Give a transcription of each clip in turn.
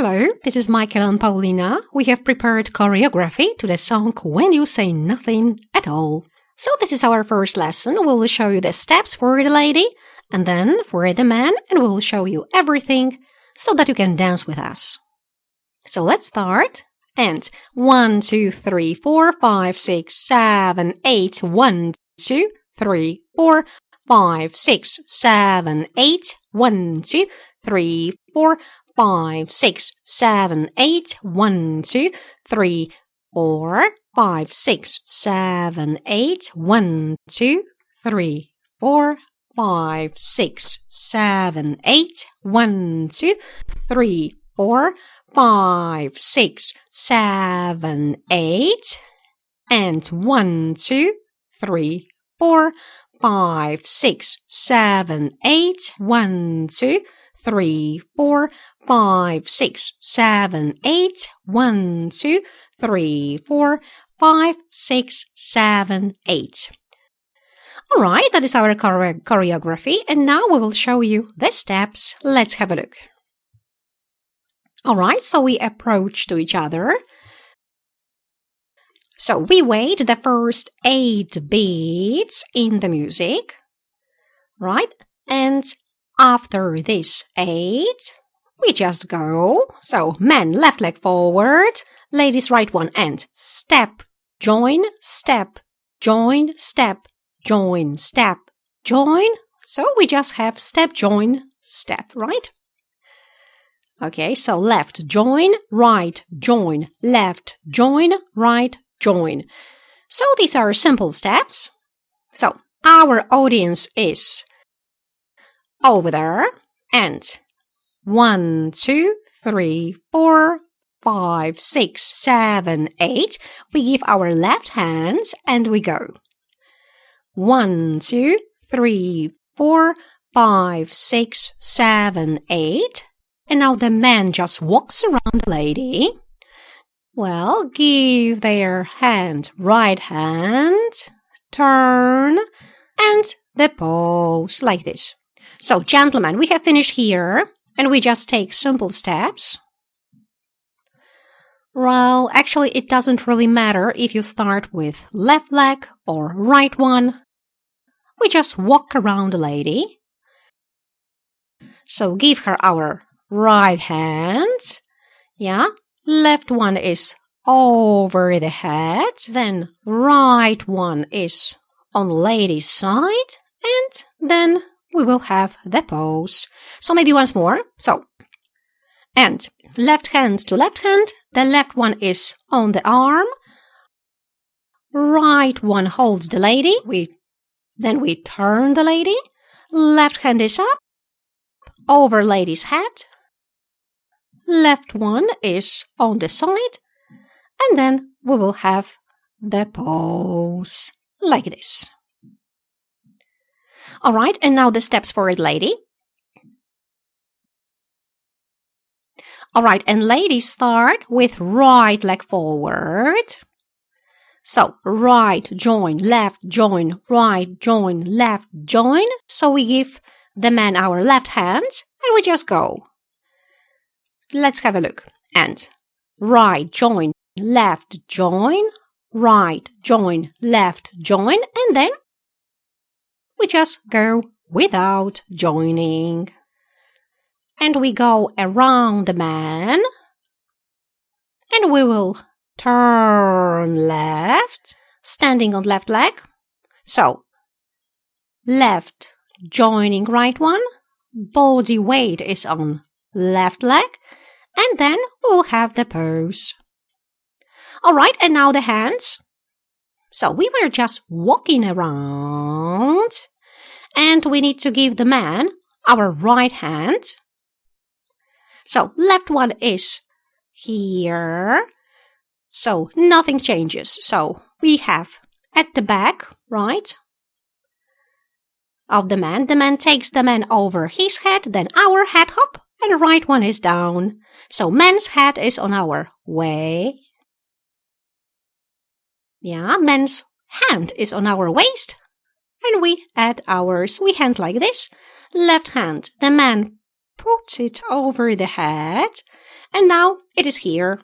Hello, this is Michael and Paulina. We have prepared choreography to the song When You Say Nothing at All. So this is our first lesson. We'll show you the steps for the lady and then for the man, and we'll show you everything so that you can dance with us. So let's start. And 1, 2, 3, 4, 5, 6, 7, 8. 1, 2, 3, 4, 5, 6, 7, 8. 1, 2, 3, 4, 5, 6, 7, 8. 1, 2, 3, 4, 5, 6, 7, 8. 1, 2, 3, 4, 5, 6, 7, 8. 1, 2, 3, 4, 5, 6, 7, 8. And 1, 2, 3, 4, 5, 6, 7, 8. 1, 2, 3, 4, 5, 6, 7, 8. 1, 2, 3, 4, 5, 6, 7, 8. All right, that is our choreography, and now we will show you the steps. Let's have a look. All right, so we approach to each other. So we wait the first 8 beats in the music, right? And after this 8, we just go. So men left leg forward, ladies right one, and step, join, step, join, step, join, step, join. So we just have step, join, step, right? Okay, so left, join, right, join, left, join, right, join. So these are simple steps. So our audience is over there, and 1, 2, 3, 4, 5, 6, 7, 8. We give our left hands and we go. 1, 2, 3, 4, 5, 6, 7, 8. And now the man just walks around the lady. Well, give their hand, right hand, turn, and the pose like this. So, gentlemen, we have finished here, and we just take simple steps. Well, actually, it doesn't really matter if you start with left leg or right one. We just walk around the lady. So, give her our right hand, yeah, left one is over the head, then right one is on lady's side, and then we will have the pose. So maybe once more. So, and left hand to left hand, the left one is on the arm, right one holds the lady, then we turn the lady, left hand is up, over lady's head, left one is on the side, and then we will have the pose like this. All right, and now the steps for the lady. All right, and ladies start with right leg forward. So right join, left join, right join, left join. So we give the man our left hand, and we just go. Let's have a look. And right join, left join, right join, left join, and then we just go without joining. And we go around the man, and we will turn left, standing on left leg. So, left joining right one, body weight is on left leg, and then we'll have the pose. All right, and now the hands. So we were just walking around, and we need to give the man our right hand. So left one is here, so nothing changes. So we have at the back, right, of the man takes the man over his head, then our head hop, and the right one is down. So man's head is on our way. Yeah, man's hand is on our waist, and we add ours. We hand like this. Left hand, the man puts it over the head, And now it is here.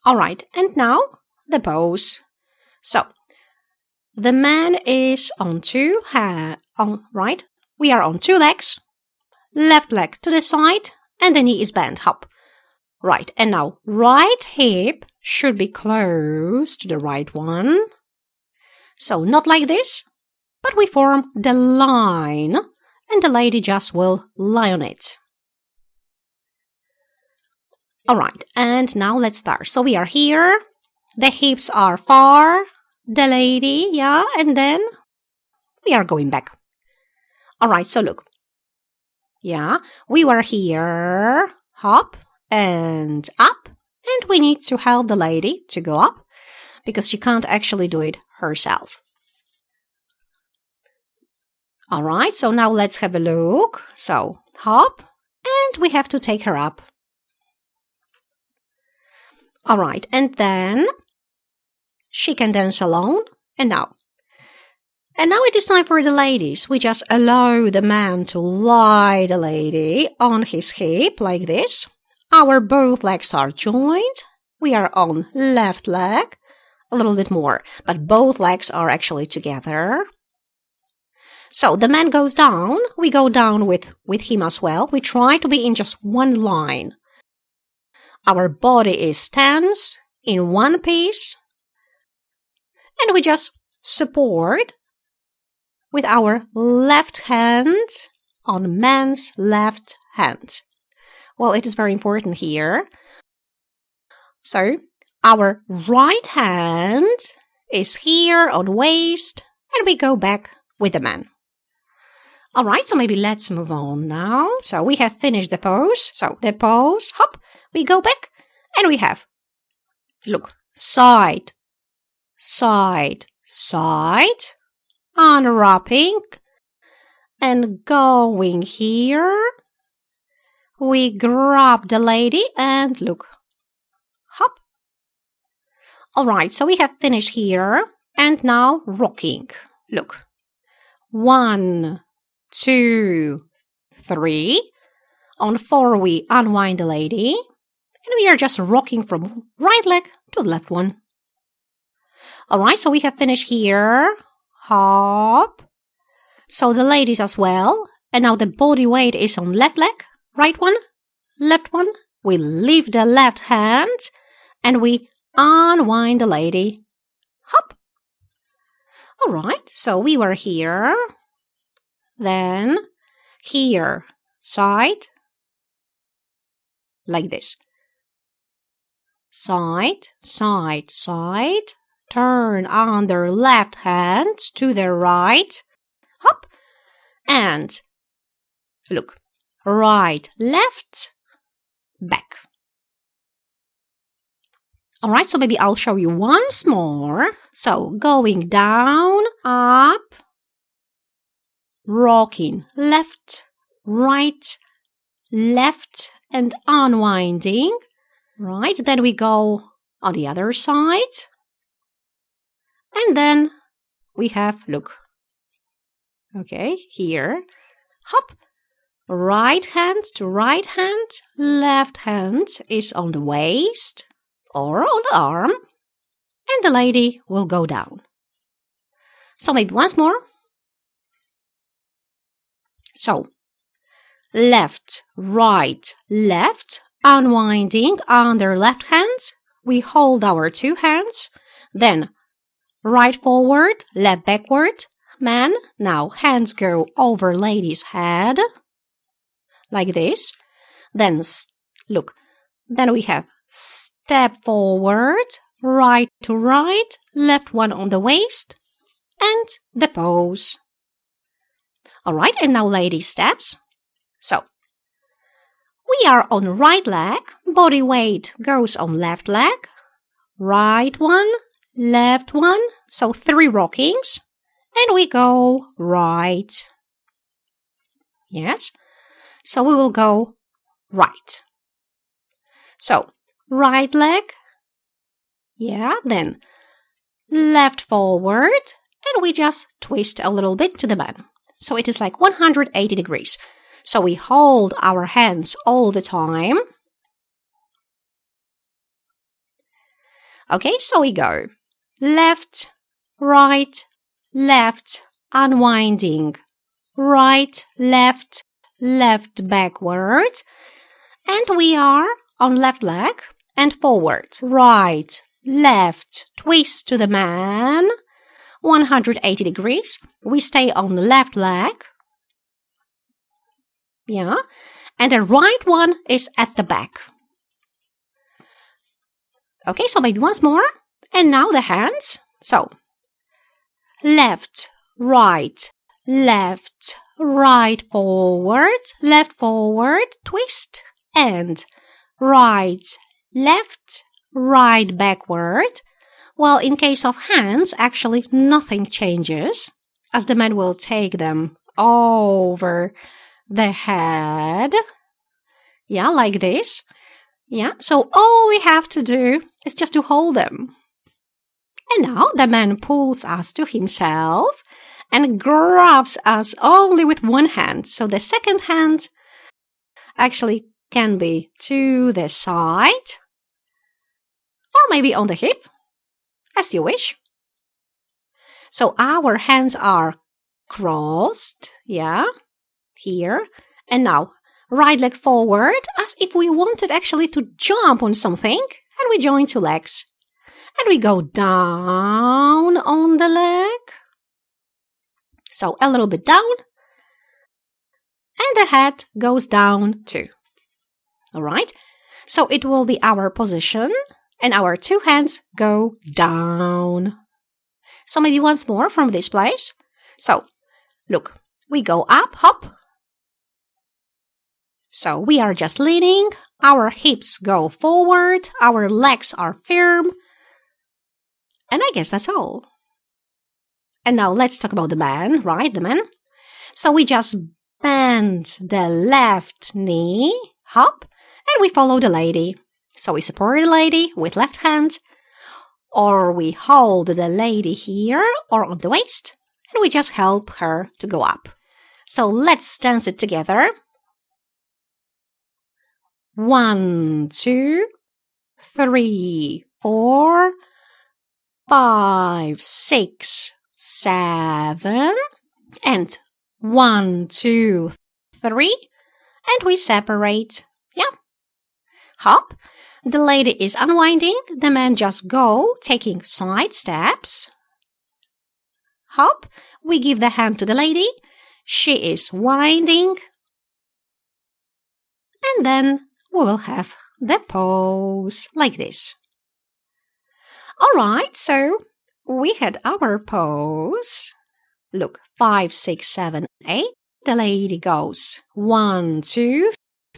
Alright, and now the pose. So, the man is on right? We are on two legs. Left leg to the side, and the knee is bent. Hop. Right, and now right hip should be close to the right one. So not like this, but we form the line, and the lady just will lie on it. Alright, and now let's start. So we are here, the hips are far, the lady, yeah, and then we are going back. Alright, so look. Yeah, we were here, hop, and up, and we need to help the lady to go up, because she can't actually do it herself. Alright, so now let's have a look. So, hop, and we have to take her up. Alright, and then she can dance alone, and now it is time for the ladies. We just allow the man to lie the lady on his hip like this. Our both legs are joined. We are on left leg, a little bit more, but both legs are actually together. So the man goes down. We go down with him as well. We try to be in just one line. Our body is tense in one piece, and we just support with our left hand on man's left hand. Well, it is very important here. So, our right hand is here on waist, and we go back with the man. Alright, so maybe let's move on now. So, we have finished the pose. So, the pose, hop, we go back, and we have, look, side, side, side, unwrapping, and going here. We grab the lady and look, hop. Alright, so we have finished here, and now rocking. Look, 1, 2, 3. On 4, we unwind the lady, and we are just rocking from right leg to the left one. Alright, so we have finished here. Hop. So the ladies as well. And now the body weight is on left leg. Right one, left one. We leave the left hand, and we unwind the lady. Hop. Alright, so we were here. Then here, side. Like this. Side, side, side. Turn on the left hand to the right. Hop. And look. Right, left, back. Alright, so maybe I'll show you once more. So, going down, up, rocking, left, right, left, and unwinding. Right, then we go on the other side. And then we have, look. Okay, here, hop. Right hand to right hand, left hand is on the waist or on the arm, and the lady will go down. So maybe once more. So, left, right, left, unwinding under left hand. We hold our two hands, then right forward, left backward, man. Now hands go over lady's head. Like this. Then, look, then we have step forward, right to right, left one on the waist, and the pose. Alright, and now lady steps. So, we are on right leg, body weight goes on left leg, right one, left one, so 3 rockings, and we go right. Yes? So we will go right. So, right leg. Yeah, then left forward. And we just twist a little bit to the man. So it is like 180 degrees. So we hold our hands all the time. Okay, so we go left, right, left, unwinding, right, left, left, backward. And we are on left leg and forward, right, left, twist to the man, 180 degrees. We stay on the left leg. Yeah, and the right one is at the back. Okay, so maybe once more. And now the hands. So, left, right, forward, twist, and right, left, right, backward. Well, in case of hands, actually nothing changes, as the man will take them over the head. Yeah, like this. Yeah, so all we have to do is just to hold them. And now the man pulls us to himself and grabs us only with one hand. So the second hand actually can be to the side or maybe on the hip, as you wish. So our hands are crossed, yeah, here. And now right leg forward as if we wanted actually to jump on something, and we join two legs. And we go down on the leg. So a little bit down. And the head goes down too. Alright? So it will be our position. And our two hands go down. So maybe once more from this place. So, look. We go up, hop. So we are just leaning. Our hips go forward. Our legs are firm. And I guess that's all. And now let's talk about the man, right? The man. So we just bend the left knee, hop, and we follow the lady. So we support the lady with left hand, or we hold the lady here or on the waist, and we just help her to go up. So let's dance it together. 1, 2, 3, 4, 5, 6, 7, and 1, 2, 3, and we separate. Yeah. Hop. The lady is unwinding. The man just go, taking side steps. Hop. We give the hand to the lady. She is winding. And then we will have the pose like this. Alright, so we had our pose. Look, 5, 6, 7, 8. The lady goes 1, 2,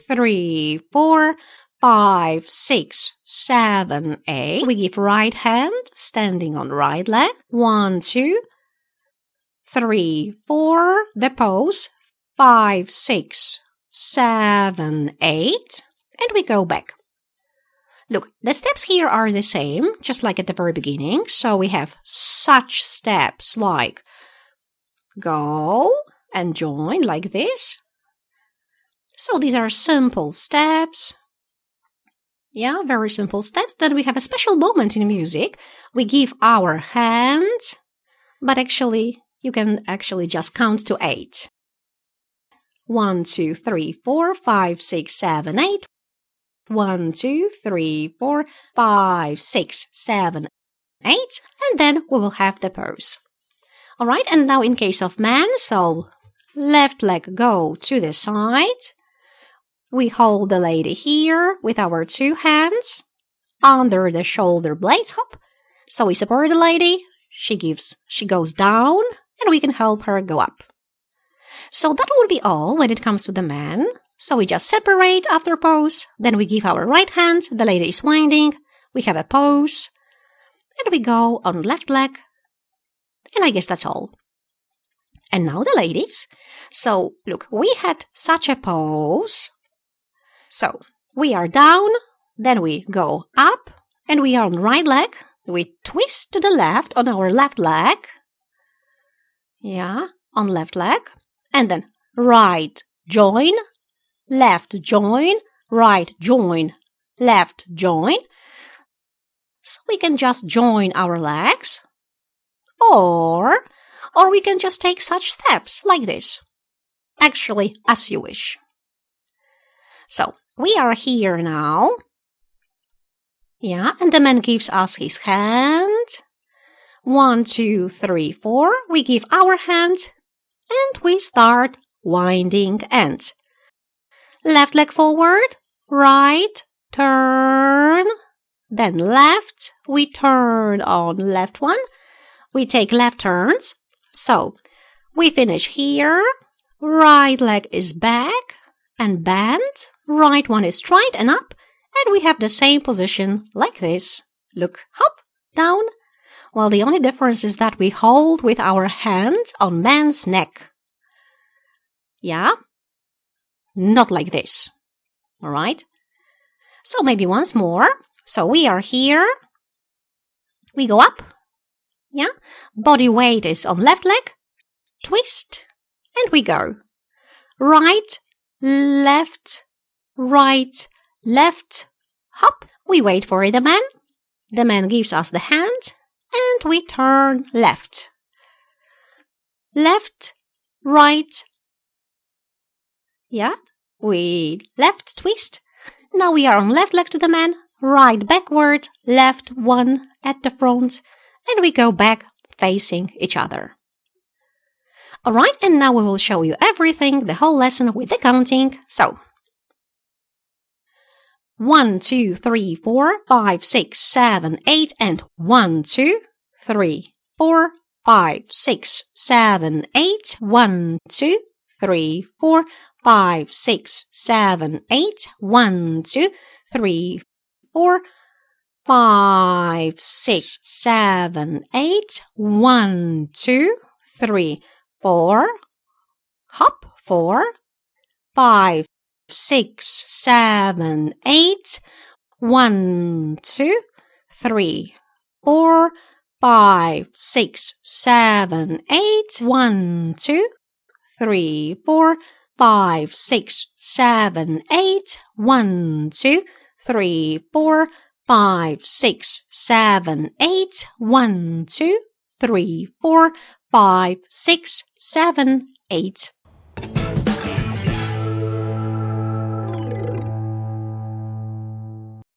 3, 4, 5, 6, 7, 8. We give right hand, standing on right leg. 1, 2, 3, 4. The pose. 5, 6, 7, 8. And we go back. Look, the steps here are the same, just like at the very beginning. So we have such steps like go and join like this. So these are simple steps. Yeah, very simple steps. Then we have a special moment in music. We give our hand, but actually, you can actually just count to 8. 1, 2, 3, 4, 5, 6, 7, 8. 1, 2, 3, 4, 5, 6, 7, 8. And then we will have the pose. Alright, and now in case of man, so left leg go to the side. We hold the lady here with our two hands under the shoulder blades, hop. So we support the lady, she goes down, and we can help her go up. So that would be all when it comes to the man. So we just separate after pose, then we give our right hand, the lady is winding, we have a pose, and we go on left leg, and I guess that's all. And now the ladies. So look, we had such a pose. So we are down, then we go up, and we are on right leg. We twist to the left on our left leg. Yeah, on left leg. And then right, join, left join, right join, left join. So we can just join our legs, or we can just take such steps like this. Actually, as you wish. So we are here now. Yeah, and the man gives us his hand. 1, 2, 3, 4. We give our hand and we start winding and left leg forward, right, turn, then left, we turn on left one, we take left turns, so we finish here, right leg is back and bend, right one is straight and up, and we have the same position like this. Look, hop, down. Well, the only difference is that we hold with our hand on man's neck. Yeah? Not like this. Alright? So maybe once more. So we are here. We go up. Yeah? Body weight is on left leg. Twist. And we go. Right, left, hop. We wait for the man. The man gives us the hand. And we turn left. Left, right. Yeah, we left twist. Now we are on left leg to the man, right backward, left one at the front, and we go back facing each other. Alright, and now we will show you everything, the whole lesson with the counting. So, 1, 2, 3, 4, 5, 6, 7, 8, and 1, 2, 3, 4, 5, 6, 7, 8, 1, 2, 3, 4, 5, 6, 7, 8, 1, 2, 3, 4, 5, 6, 7, 8, 1, 2, 3, 4, hop, 4, 5, 6, 7, 8, 1, 2, 3, 4, 5, 6, 7, 8, 1, 2, 3, 4, 5, 6, 7, 8, 1, 2, 3, 4, 5, 6, 7, 8, 1, 2, 3, 4, 5, 6, 7, 8.